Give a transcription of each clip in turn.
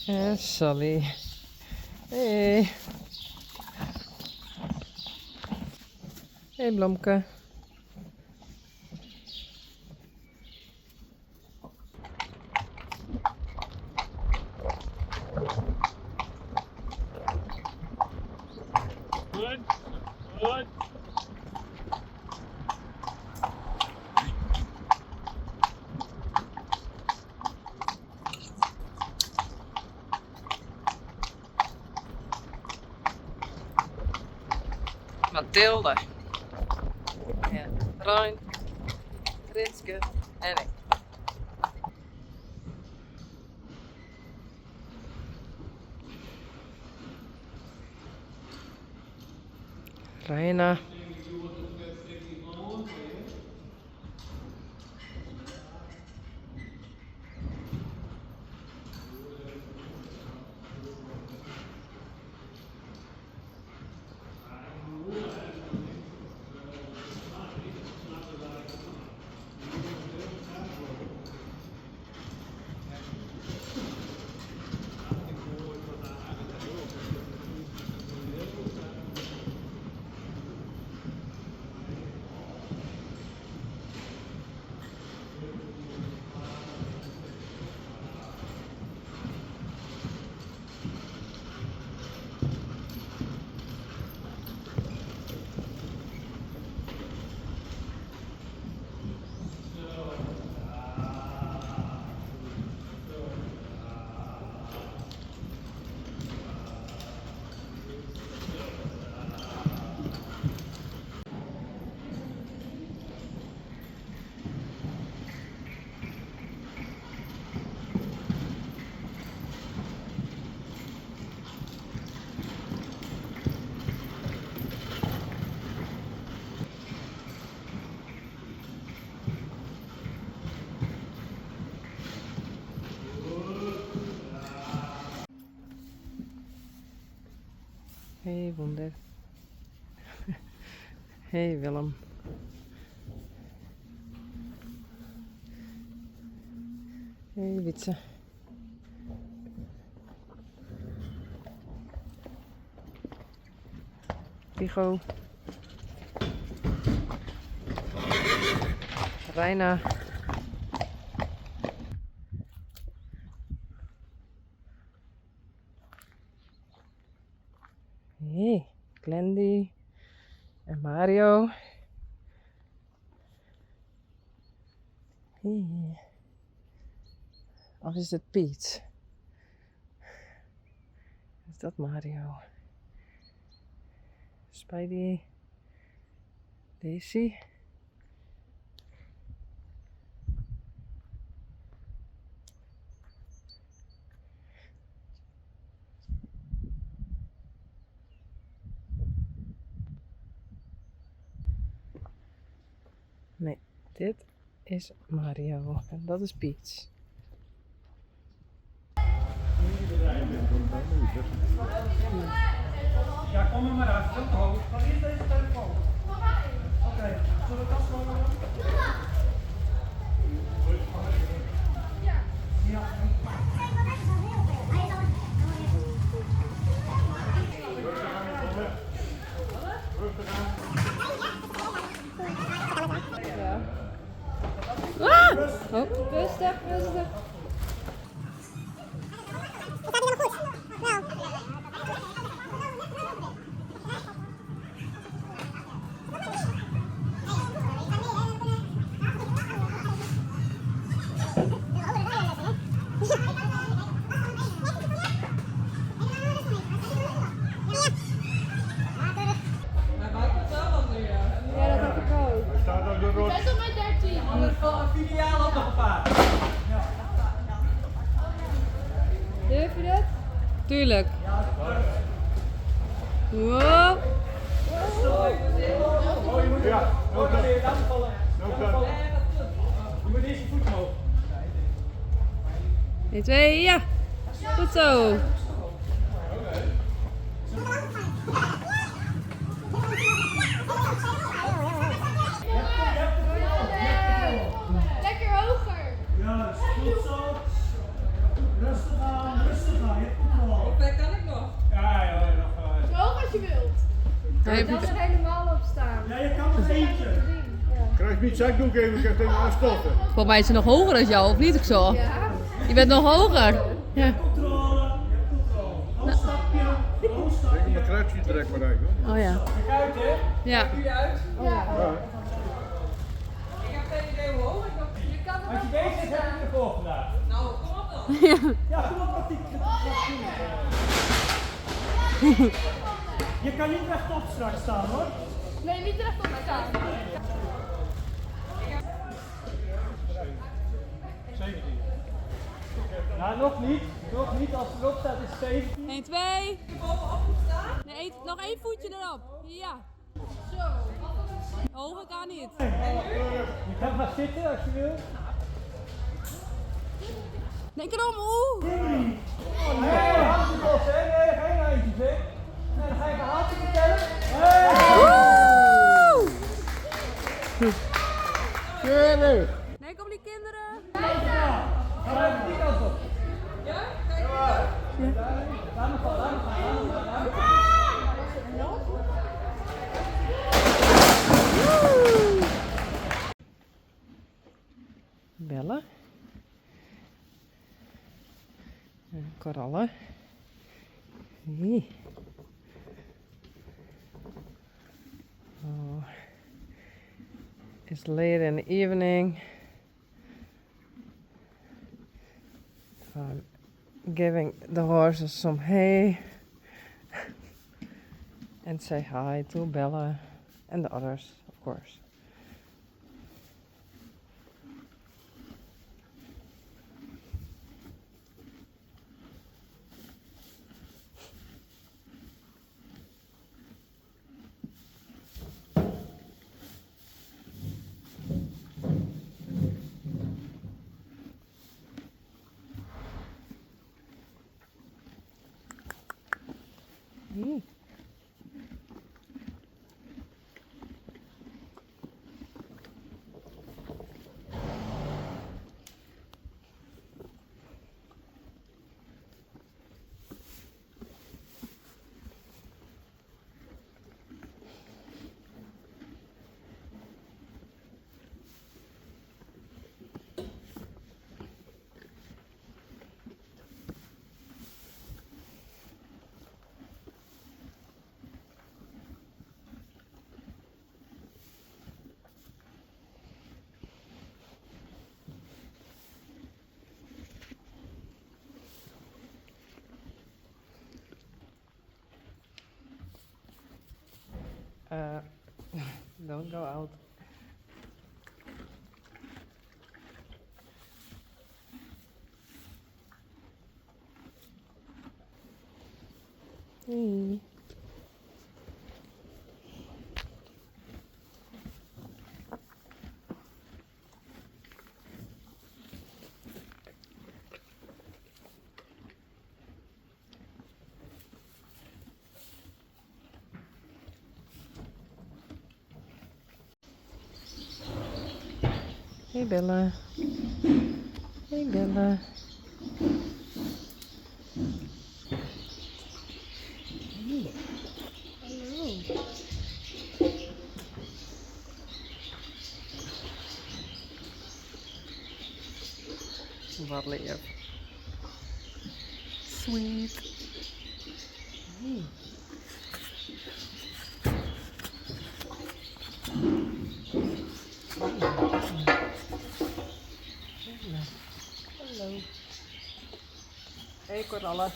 En Sally. Hey. Hey Blomke. Good. Good. Mathilde. En Rijn. Ritske. En ik. Reina. Hey Wonder. Hey Willem. Hey Witse. Pigo. Reina. Hey, Glendy en Mario. Hey. Of is het Piet? Is dat Mario? Spidey. Daisy. Nee, dit is Mario en dat is Piet. Ja, kom er maar uit. Veel te hoog. Maar eerst deze telefoon. Oké, zullen we dat gewoon doen? Ja. Oh. Rustig, rustig. Durf je dat? Tuurlijk. Wow. Ja, je moet eerst je voet omhoog. 1, 2, ja. Goed zo. Lekker hoger. Ja, goed zo. Rustig aan, rustig aan. ik niet zakdoek even, ik heb tegen mijn stoffen. Volgens mij is ze nog hoger dan jou, of niet? Of zo? Je bent nog hoger. Ja. Controle. Handstapje. Ik heb mijn kruidje direct maar uit. Oh ja. Kijk uit, hè. Ja. Jullie uit. Als je bezig bent, heb je ervoor gedaan. Nou, kom op dan. Ja, kom op met die. Je kan niet rechtop straks staan, hoor. Nee, niet rechtop staan. 17. Nou, nog niet. Nog niet. Als het erop staat is het 17. 1, 2. Nee, nog 1 voetje erop. Ja. Zo. Hoger kan niet. Je kan maar zitten als je wil. Denk erom, oeh. Nee, handjes los, hè? Nee, geen handjes, hè? Nee, dan ga ik een handje vertellen. Keurig! Nee, kom die kinderen. Ga even die kant op. Ja? Laat me gaan. Bellen. En korallen. Nee. Oh. It's late in the evening. I'm giving the horses some hay and say hi to Bella and the others, of course. Don't go out. Hey. Hey Bella. Hey Bella. Hey. Hallo. Wat lief. Sweet. Hey. Hallo. Hey korallen.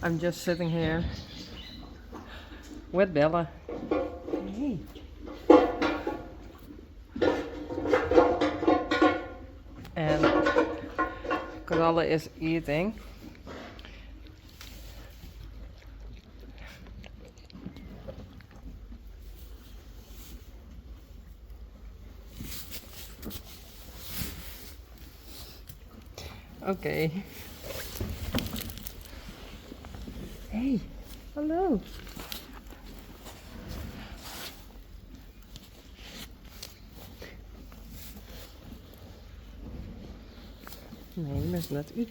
I'm just sitting here with Bella. Hey. And Coralla is eating. Oké. Hey, hallo. Nee, dat is net uit.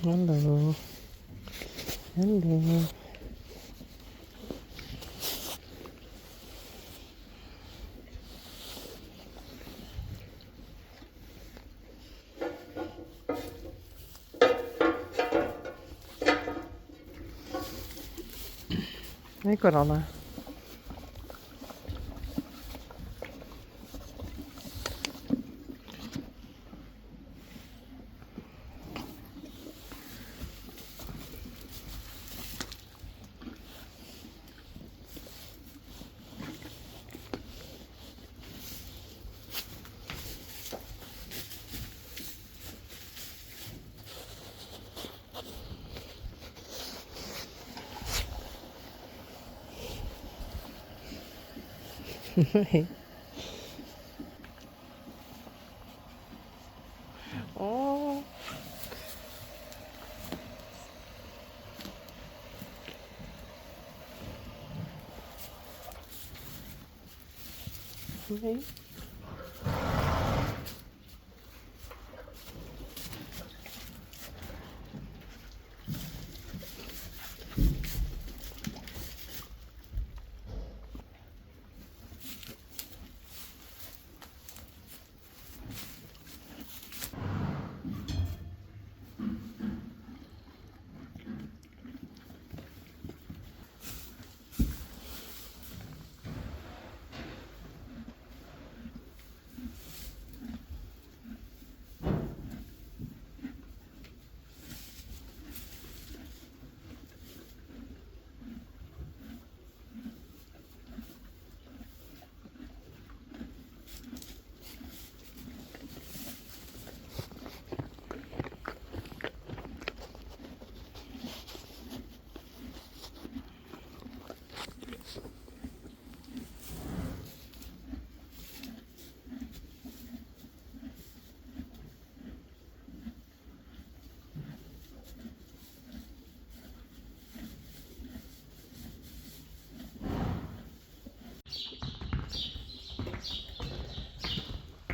Hallo. Hallo. Hey, Coranna. Nee. Oh. Nee.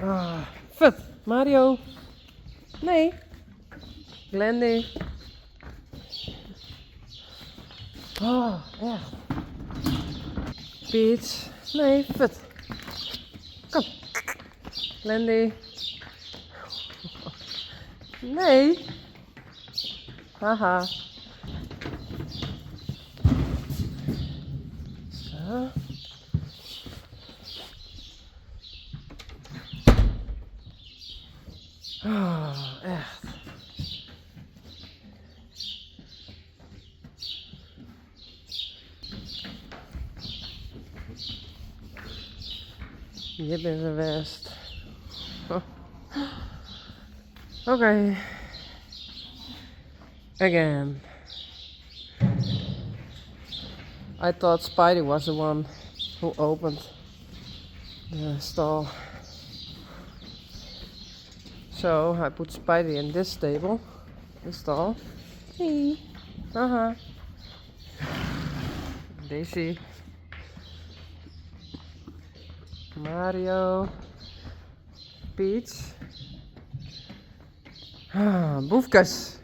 Ah, Fut, Mario. Nee. Glendy. Oh, echt. Peach. Nee, Fut. Kom. Glendy. Nee. Haha. Zo. Oh, echt. Je bent de best. Oh. Okay. Again. I thought Spidey was the one who opened the stall. So I put Spidey in this stable, the stall. Hey. Haha. Daisy. Mario. Peach. Ah, boefkes.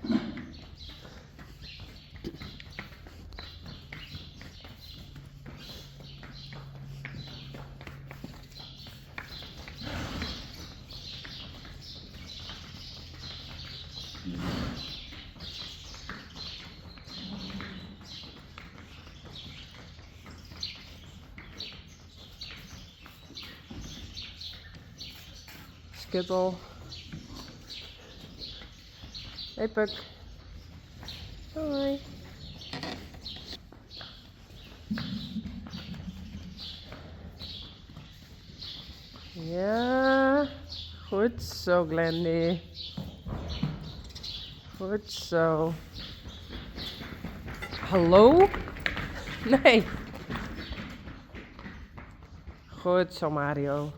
Skittle. Hey Puck. Hoi. Ja, goed zo, Glendy. Goed zo. Hallo? Nee. Goed zo, Mario.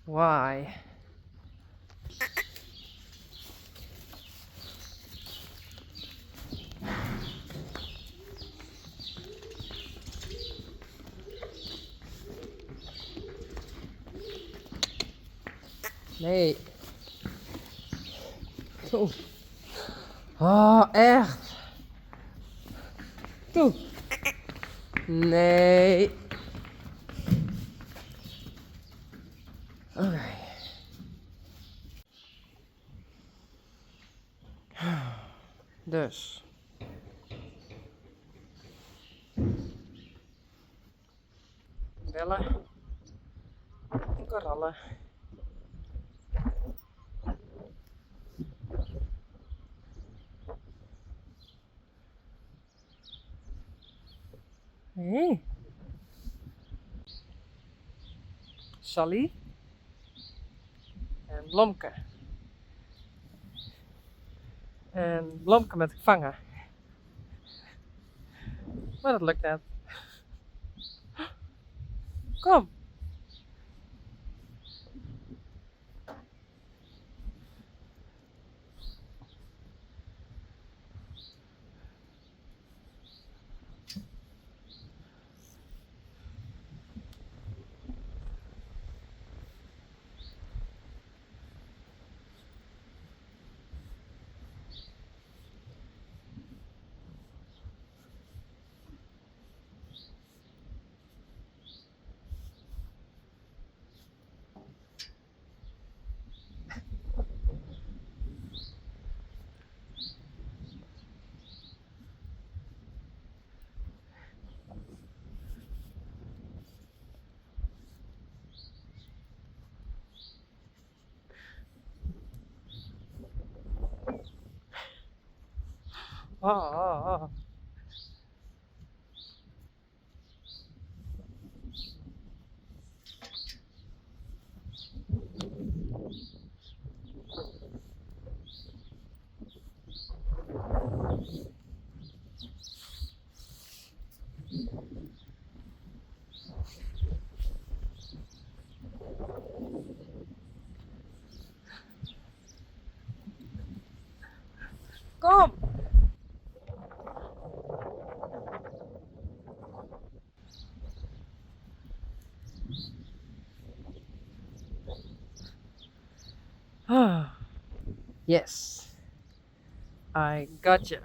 Why? Nee. Toe. Oh, echt. Toe. Nee. Oké. Dus. Bellen. Korallen. Hey. Sally. En Blomke. En Blomke met vangen. Maar dat lukt net. Kom. Oh, oh, oh. Kom. Ah. Yes. I got you.